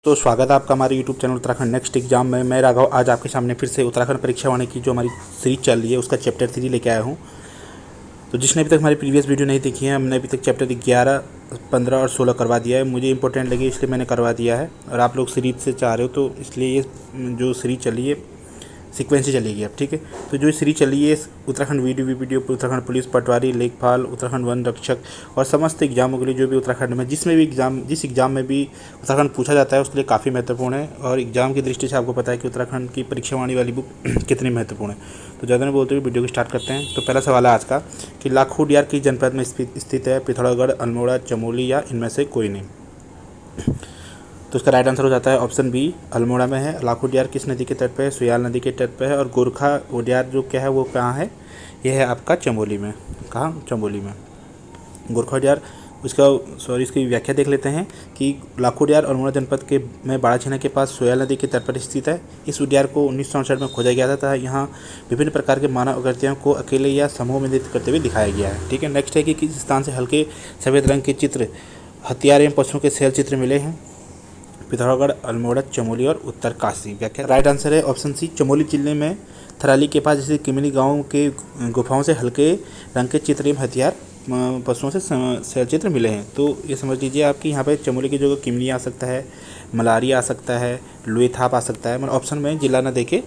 तो स्वागत है आपका हमारे YouTube channel Uttarakhand next exam में। मैं राघव आज आपके सामने फिर से उत्तराखंड परीक्षा वाणी की जो हमारी सीरीज चल रही है उसका चैप्टर 3 लेके आया हूँ। तो जिसने अभी तक हमारी प्रीवियस वीडियो नहीं देखी है, हमने अभी तक चैप्टर 11, 15 और 16 करवा दिया है। मुझे इंपॉर्टेंट लगी इसलिए मैंने करवा दिया है, और आप लोग सीरीज से चाह रहे हो तो इसलिए ये जो सीरीज चली है सीक्वेंस से चलेगी अब, ठीक है। तो जो सीरीज चली है उत्तराखंड वीडियो उत्तराखंड पुलिस पटवारी लेखपाल उत्तराखंड वन रक्षक और समस्त एग्जामों के लिए जो भी उत्तराखंड में जिस एग्ज़ाम में भी उत्तराखंड पूछा जाता है उसके लिए काफ़ी महत्वपूर्ण है। और एग्जाम की दृष्टि से आपको पता है कि उत्तराखंड की परीक्षा वाणी वाली बुक कितनी महत्वपूर्ण है। तो ज़्यादा नहीं बोलते हुए वीडियो को स्टार्ट करते हैं। तो पहला सवाल है आज का कि लाखोटियार किस जनपद में स्थित है? पिथौरागढ़, अल्मोड़ा, चमोली या इनमें से कोई नहीं। तो इसका राइट आंसर हो जाता है ऑप्शन बी, अल्मोड़ा में है। लाखोटियार किस नदी के तट पे है? सुयाल नदी के तट पे है। और गोरखा उडियार जो क्या है वो कहाँ है? यह है आपका चमोली में। कहाँ? चमोली में। गोरखा उडियार इसकी व्याख्या देख लेते हैं कि लाखोटियार अल्मोड़ा जनपद के में बाड़ाछीना के पास सोयाल नदी के तट पर स्थित है। इस उद्यान को 1967 में खोजा गया था तथा यहाँ विभिन्न प्रकार के मानव आकृतियों को अकेले या समूह में नृत्य करते हुए दिखाया गया है। ठीक है। नेक्स्ट है कि किस स्थान से हल्के सफ़ेद रंग के चित्र, हथियार एवं पशुओं के शैल चित्र मिले हैं? पिथौरागढ़, अल्मोड़ा, चमोली और उत्तरकाशी। व्याख्या राइट आंसर है ऑप्शन सी, चमोली जिले में थराली के पास जैसे किमिनी गांव के गुफाओं से हल्के रंग के चित्र एवं हथियार पशुओं से शैल चित्र मिले हैं। तो ये समझ लीजिए आपकी यहाँ पे चमोली की जगह किमिनी आ सकता है, मलारी आ सकता है, लुएथाप आ सकता है। मतलब ऑप्शन में जिला ना देके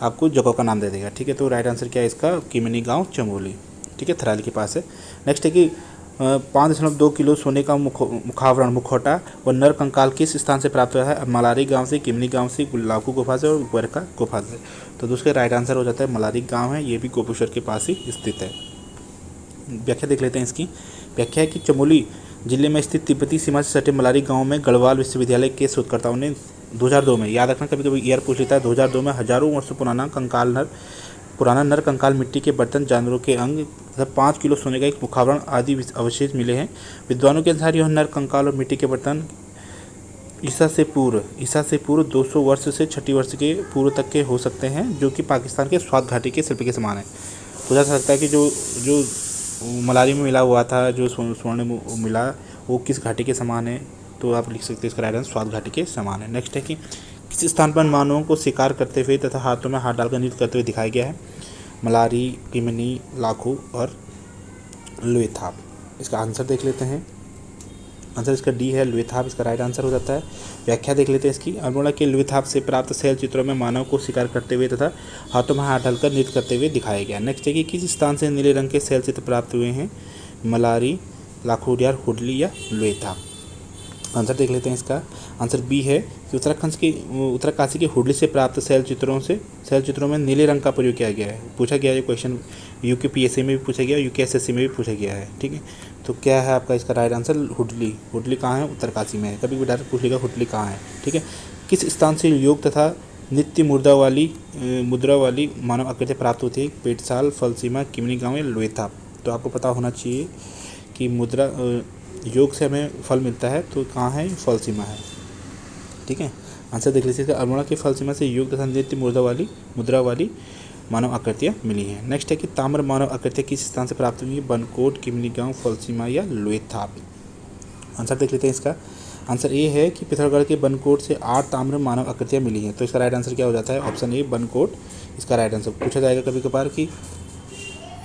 आपको जगह का नाम दे देगा। ठीक है। तो राइट आंसर क्या है इसका? किमिनी गाँव, चमोली। ठीक है, थराली के पास है। नेक्स्ट है कि 5.2 किलो सोने का मुखावरण मुखौटा व नर कंकाल किस स्थान से प्राप्त हुआ है? मलारी गांव से, किमनी गांव से, गुल्लाकू गुफा से और गोरखा गुफा से। तो दूसरे राइट आंसर हो जाता है मलारी गांव है, ये भी गोपेश्वर के पास ही स्थित है। व्याख्या देख लेते हैं इसकी। व्याख्या है कि चमोली जिले में स्थित तिब्बती सीमा से सटे मलारी गाँव में गढ़वाल विश्वविद्यालय के शोधकर्ताओं ने 2002 में, याद रखना कभी कभी ईयर पूछ लेता है, 2002 में हजारों वर्षों पुराना नर कंकाल, मिट्टी के बर्तन, जानवरों के अंग तथा 5 किलो सोने का एक मुखावरण आदि अवशेष मिले हैं। विद्वानों के अनुसार यह नर कंकाल और मिट्टी के बर्तन ईसा से पूर्व 200 वर्ष से 6 वर्ष के पूर्व तक के हो सकते हैं, जो कि पाकिस्तान के स्वात घाटी के शिल्प के समान है। पूछा जा सकता है कि जो मलारी में मिला हुआ था, जो स्वर्ण मिला वो किस घाटी के समान है? तो आप लिख सकते हैं इसका राइट आंसर स्वात घाटी के समान है। नेक्स्ट है कि किस स्थान पर मानवों को शिकार करते हुए तथा हाथों में हाथ डालकर नृत्य करते हुए दिखाया गया है? मलारी, किमिनी, लाखू और लुएथाप। इसका आंसर देख लेते हैं। आंसर इसका डी है, लुएथाप इसका राइट आंसर हो जाता है। व्याख्या देख लेते हैं इसकी। अल्मोड़ा के लुएथाप से प्राप्त शैल चित्रों में मानव को शिकार करते हुए तथा हाथों में हाथ डालकर नृत्य करते हुए दिखाया गया। नेक्स्ट है कि किस स्थान से नीले रंग के शैल चित्र प्राप्त हुए हैं? मलारी, लाखोटियार, हुडली या लुएथाप। आंसर देख लेते हैं इसका। आंसर बी है कि उत्तरकाशी के हुडली से प्राप्त शैल चित्रों में नीले रंग का प्रयोग किया गया है। पूछा गया है क्वेश्चन, यूके पीएससी में भी पूछा गया, यूके एसएससी में भी पूछा गया है। ठीक है। तो क्या है आपका इसका राइट आंसर? हुडली कहाँ है? उत्तरकाशी में है। कभी भी डायरेक्ट पूछ लेगा हुडली कहाँ है। ठीक है। किस स्थान से योग तथा नित्य मुद्रा वाली मानव आकृति प्राप्त होती है? पेटसाल, फलसीमा, किमिनी गाँव या लुएथाप। तो आपको पता होना चाहिए कि योग से हमें फल मिलता है, तो कहाँ है? फल सीमा है। ठीक है। आंसर देख लीजिए। अल्मोड़ा की फल सीमा से योग तथा नित्य मुद्रा वाली मानव आकृतियाँ मिली हैं। नेक्स्ट है कि ताम्र मानव आकृतियाँ किस स्थान से प्राप्त हुई है? बनकोट, किमिनी गाँव, फल सीमा या लुएथाप। आंसर देख लेते हैं इसका। आंसर ए है कि पिथौरागढ़ के बनकोट से 8 ताम्र मानव आकृतियाँ मिली हैं। तो इसका राइट आंसर क्या हो जाता है? ऑप्शन ए, बनकोट इसका राइट आंसर। पूछा जाएगा कभी कभार कि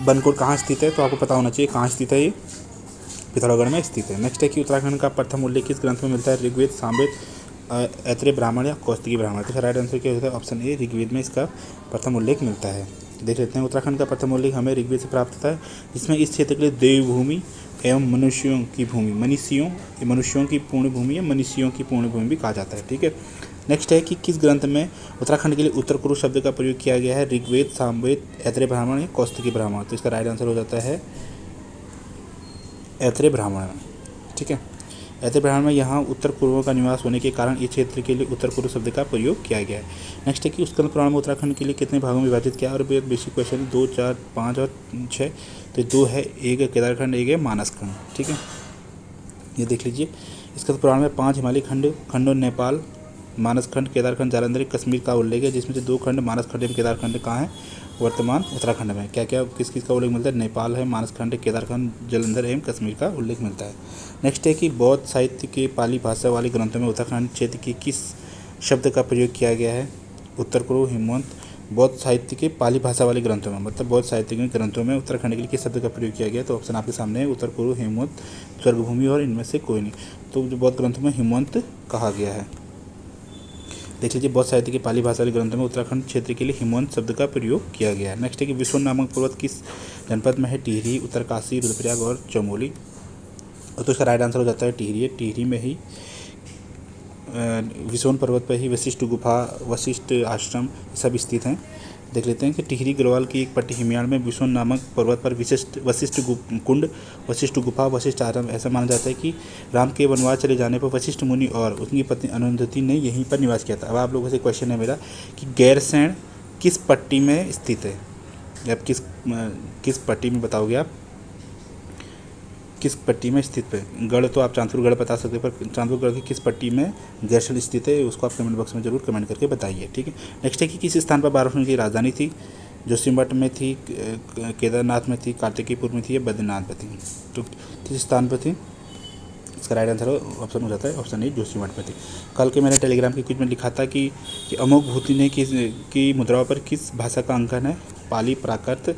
बनकोट कहाँ स्थित है, तो आपको पता होना चाहिए कहाँ स्थित है, ये पिथौरागढ़ में स्थित है। नेक्स्ट है कि उत्तराखंड का प्रथम उल्लेख किस ग्रंथ में मिलता है? ऋग्वेद, सामवेद, ऐत्रेय ब्राह्मण या कौस्तिकी ब्राह्मण। तो राइट आंसर क्या होता है? ऑप्शन ए, ऋग्वेद में इसका प्रथम उल्लेख मिलता है। देख लेते हैं। उत्तराखंड का प्रथम उल्लेख हमें ऋग्वेद से प्राप्त होता है, जिसमें इस क्षेत्र के लिए देवभूमि एवं मनुष्यों की पूर्ण भूमि या मनुष्यों की पूर्ण भूमि भी कहा जाता है। ठीक है। नेक्स्ट है कि किस ग्रंथ में उत्तराखंड के लिए उत्तर कुरु शब्द का प्रयोग किया गया है? ऋग्वेद, सामवेद, ऐत्रेय ब्राह्मण या कौस्तिकी ब्राह्मण। तो इसका राइट आंसर हो जाता है ऐत्रेय ब्राह्मण। ठीक है। ऐत्रेय ब्राह्मण में यहाँ उत्तर पूर्व का निवास होने के कारण इस क्षेत्र के लिए उत्तर पूर्व शब्द का प्रयोग किया गया है। नेक्स्ट है कि स्कंद पुराण में उत्तराखंड के लिए कितने भागों में विभाजित किया? और बेसिक क्वेश्चन 2, 4, 5 और 6। तो 2 है, एक है केदारखंड, एक है मानसखंड। ठीक है। ये देख लीजिए। स्कंद पुराण में 5 हिमालयी खंडों नेपाल, मानसखंड, केदारखंड, जालंधर, कश्मीर का उल्लेख है, जिसमें से 2 खंड मानसखंड एवं केदारखंड कहाँ है? वर्तमान उत्तराखंड में। क्या क्या किस किस का उल्लेख मिलता है? नेपाल है, मानसखंड, केदारखंड, जालंधर एवं कश्मीर का उल्लेख मिलता है। नेक्स्ट है कि बौद्ध साहित्य के पाली भाषा वाले ग्रंथों में उत्तराखंड क्षेत्र के किस शब्द का प्रयोग किया गया है? उत्तर करो हेमंत। बौद्ध साहित्य के पाली भाषा वाले ग्रंथों में, मतलब बौद्ध साहित्य के ग्रंथों में उत्तराखंड के लिए किस शब्द का प्रयोग किया गया? तो ऑप्शन आपके सामने है, उत्तर कुरु, हेमंत, स्वर्गभूमि और इनमें से कोई नहीं। तो जो बौद्ध ग्रंथों में हेमंत कहा गया है। देख लीजिए, बौद्ध साहित्य के पाली भाषा वाले ग्रंथों में उत्तराखंड क्षेत्र के लिए हेमंत शब्द का प्रयोग किया गया है। नेक्स्ट है कि विश्वन नामक पर्वत किस जनपद में है? टिहरी, उत्तरकाशी, रुद्रप्रयाग और चमोली। और तो इसका राइट आंसर हो जाता है टिहरी। टिहरी में ही विसोन पर्वत पर ही वशिष्ठ गुफा, वशिष्ठ आश्रम सब स्थित हैं। देख लेते हैं कि टिहरी गढ़वाल की एक पट्टी हिमयाड़ में विसोन नामक पर्वत पर वशिष्ठ कुंड, वशिष्ठ गुफा, वशिष्ठ आश्रम। ऐसा माना जाता है कि राम के वनवास चले जाने पर वशिष्ठ मुनि और उनकी पत्नी अरुंधति ने यहीं पर निवास किया था। अब आप लोगों से क्वेश्चन है मेरा कि गैरसैंण किस पट्टी में स्थित है? अब किस पट्टी में बताओगे आप? किस पट्टी में स्थित है? गढ़ तो आप चांदपुर गढ़ बता सकते हैं, पर चांदपुर गढ़ की किस पट्टी में गैरसैंण स्थित है उसको आप कमेंट बॉक्स में जरूर कमेंट करके बताइए। ठीक है। नेक्स्ट है कि किस स्थान पर बारासूर की राजधानी थी? जोशीमठ में थी, केदारनाथ में थी, कार्तिकेयपुर में थी या बद्रीनाथ में थी? तो किस स्थान पर थी? इसका राइट आंसर ऑप्शन हो जाता है ऑप्शन ए, जोशीमठ में थी। कल के मैंने टेलीग्राम की क्विज में लिखा था कि अमोघ भूति ने की मुद्राओं पर किस भाषा का अंकन है? पाली, प्राकृत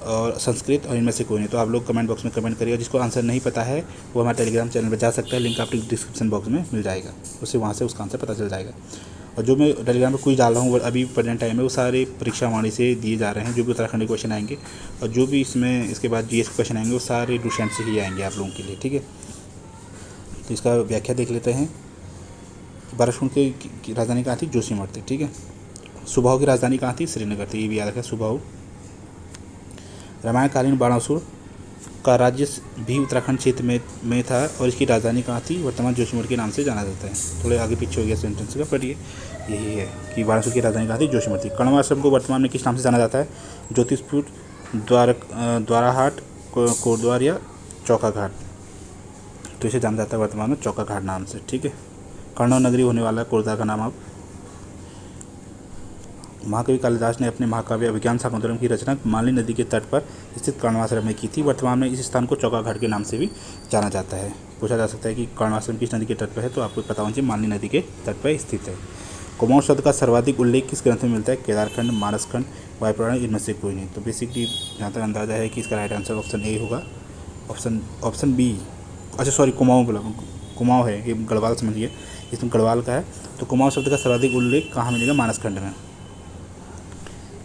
और संस्कृत और इनमें से कोई नहीं। तो आप लोग कमेंट बॉक्स में कमेंट करिएगा। जिसको आंसर नहीं पता है वो हमारे टेलीग्राम चैनल पर जा सकता है, लिंक आपको डिस्क्रिप्शन बॉक्स में मिल जाएगा, उससे वहाँ से उसका आंसर पता चल जाएगा। और जो मैं टेलीग्राम पर क्विज डाल रहा हूँ अभी प्रेजेंट टाइम में, वो सारे परीक्षा वाणी से दिए जा रहे हैं। जो भी उत्तराखंड के क्वेश्चन आएंगे और जो भी इसके बाद जीएस के क्वेश्चन आएंगे वो सारे डूसेंट से ही आएंगे आप लोगों के लिए। ठीक है। तो इसका व्याख्या देख लेते हैं। बारासूर की राजधानी कहाँ थी? जोशीमठ थी। ठीक है। सुबाहु की राजधानी कहाँ थी? श्रीनगर थी। ये भी याद रखें, सुबाहु। रामायणकालीन बाणासुर का राज्य भी उत्तराखंड क्षेत्र में था और इसकी राजधानी कहाँ थी? वर्तमान जोशीमठ के नाम से जाना जाता है। थोड़े आगे पीछे हो गया सेंटेंस का, पर यही है कि बाणासुर की राजधानी कहाँ थी? जोशीमठ थी। कण्व आश्रम को वर्तमान में किस नाम से जाना जाता है? ज्योतिषपुर, द्वाराहाट, कोटद्वार या चौका घाट? तो इसे जाना जाता है वर्तमान में चौका घाट नाम से। ठीक है। कण्व नगरी होने वाला कोटद्वार का नाम अब। महाकवि कालिदास ने अपने महाकाव्य अभिज्ञान शाकुंतलम की रचना मालिनी नदी के तट पर स्थित कण्वाश्रम में की थी। वर्तमान में इस स्थान को चौका घाट के नाम से भी जाना जाता है। पूछा जा सकता है कि कण्वाश्रम किस नदी के तट पर है? तो आपको पता होना चाहिए मालिनी नदी के तट पर स्थित है। कुमाऊं शब्द का सर्वाधिक उल्लेख किस ग्रंथ में मिलता है? केदारखंड, मानसखंड, वायुपुराण, इनमें से कोई नहीं। तो बेसिकली जहाँ तक अंदाजा है कि इसका राइट आंसर ऑप्शन ए होगा। ऑप्शन बी, अच्छा सॉरी, कुमाऊं बोला, कुमाऊं है, ये गढ़वाल समझिए, इसमें गढ़वाल का है। तो कुमाऊं शब्द का सर्वाधिक उल्लेख कहाँ मिलेगा? मानसखंड में।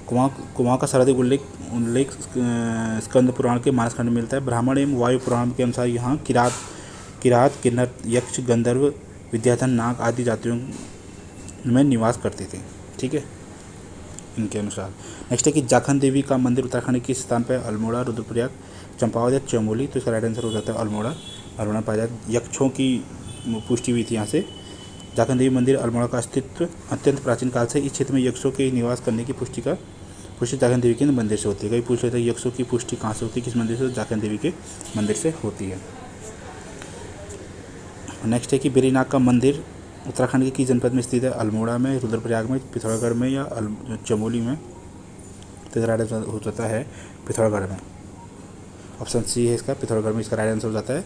कुमाऊं का सर्वाधिक उल्लेख स्कंद पुराण के मानसखंड में मिलता है। ब्राह्मण एवं वायु पुराण के अनुसार यहाँ किरात, किन्नर, यक्ष, गंधर्व, विद्याधर, नाग आदि जातियों में निवास करते थे। ठीक है, इनके अनुसार। नेक्स्ट है कि जाखन देवी का मंदिर उत्तराखंड के किस स्थान पर? अल्मोड़ा, रुद्रप्रयाग, चंपावत या चमोली? तो इसका राइट आंसर हो जाता है अल्मोड़ा। अल्मोड़ा पाया जाता है। यक्षों की पुष्टि हुई थी यहाँ से। जाखन देवी मंदिर अल्मोड़ा का अस्तित्व अत्यंत प्राचीन काल से इस क्षेत्र में यक्षों के निवास करने की पुष्टि जाखन देवी के मंदिर से होती है। कई पूछ लेते हैं यक्षों की पुष्टि कहाँ से होती है, किस मंदिर से? जाखन देवी के मंदिर से होती है। नेक्स्ट है कि बेरीनाग का मंदिर उत्तराखंड के किस जनपद में स्थित है? अल्मोड़ा में, रुद्रप्रयाग में, पिथौरागढ़ में या चमोली में? तो राइट आंसर हो जाता है पिथौरागढ़ में। ऑप्शन सी है इसका, पिथौरागढ़ में इसका राइट आंसर हो जाता है।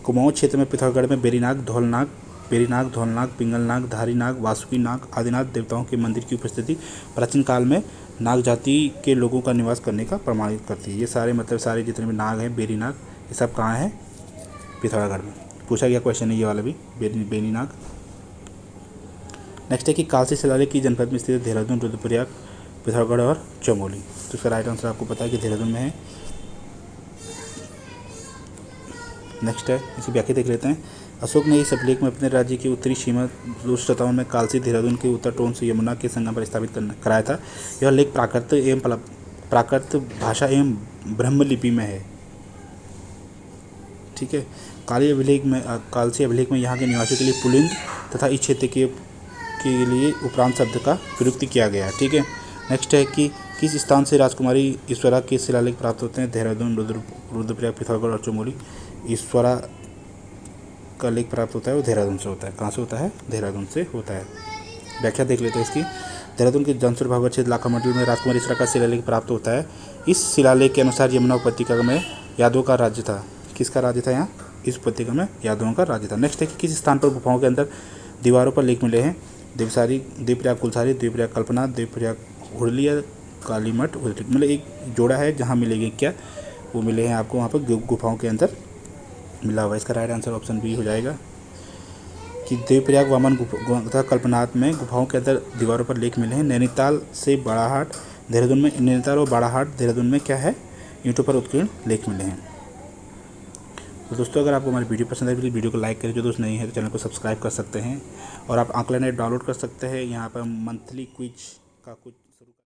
कुमाऊं क्षेत्र में पिथौरागढ़ में बेरीनाग, धौलनाग, पिंगलनाग, धारीनाग, वासुकी नाग, आदिनाथ देवताओं के मंदिर की उपस्थिति प्राचीन काल में नाग जाति के लोगों का निवास करने का प्रमाणित करती है। ये सारे जितने भी नाग हैं, बेरीनाग, ये सब कहाँ हैं? पिथौरागढ़ में। पूछा गया क्वेश्चन है ये वाला भी, बेरीनाग। नेक्स्ट है कि कालसी शिलालेख की जनपद में स्थित देहरादून, रुद्रप्रयाग, पिथौरागढ़ और चमोली? तो इसका राइट आंसर आपको पता है कि देहरादून में है। नेक्स्ट है, इसकी व्याख्या देख लेते हैं। अशोक ने इस अभिलेख में अपने राज्य की उत्तरी सीमा 257 में कालसी, देहरादून के उत्तर टोन से यमुना के संगम पर स्थापित कराया था। यह लेख प्राकृत भाषा एवं ब्रह्मलिपि में है। ठीक है। कालसी अभिलेख में यहाँ के निवासियों के लिए पुलिंग तथा इस क्षेत्र के लिए उपरांत शब्द का प्रयुक्त किया गया। ठीक है। नेक्स्ट है कि किस स्थान से राजकुमारी ईश्वरा के शिलालेख प्राप्त होते हैं? देहरादून, रुद्रप्रयाग, पिथौरागढ़ और चमोली? का लेख प्राप्त होता है वो देहरादून से होता है। कहाँ से होता है? देहरादून से होता है। व्याख्या देख लेते हैं इसकी। देहरादून के जनसुर भागवत क्षेत्र लाखा मंडल में राजकुमारी इसरा का शिलालेख प्राप्त होता है। इस शिलालेख के अनुसार यमुना उपत्यका में यादवों का राज्य था। किसका राज्य था यहाँ? इस उपत्यका में यादवों का राज्य था। नेक्स्ट है कि किस स्थान पर गुफाओं के अंदर दीवारों पर लेख मिले हैं? देवसारी, देवप्रयाग कुलसारी, देवप्रयाग कल्पना, देवप्रयाग हुडलिया, कालीमठ उदरिक। मतलब एक जोड़ा है जहाँ मिलेंगे क्या? वो मिले हैं आपको वहाँ पर गुफाओं के अंदर मिला हुआ। इसका राइट आंसर ऑप्शन बी हो जाएगा कि देवप्रयाग वामन तथा कल्पनाथ में गुफाओं के अंदर दीवारों पर लेख मिले हैं। नैनीताल से बाड़ाहाट देहरादून में, नैनीताल और बाड़ाहाट देहरादून में क्या है? ईंटों पर उत्कीर्ण लेख मिले हैं। तो दोस्तों अगर आपको हमारी वीडियो पसंद है तो वीडियो को लाइक करें। जो दोस्त नहीं है तो चैनल को सब्सक्राइब कर सकते हैं और आप आंकलन ऐप डाउनलोड कर सकते हैं। यहाँ पर मंथली क्विज का कुछ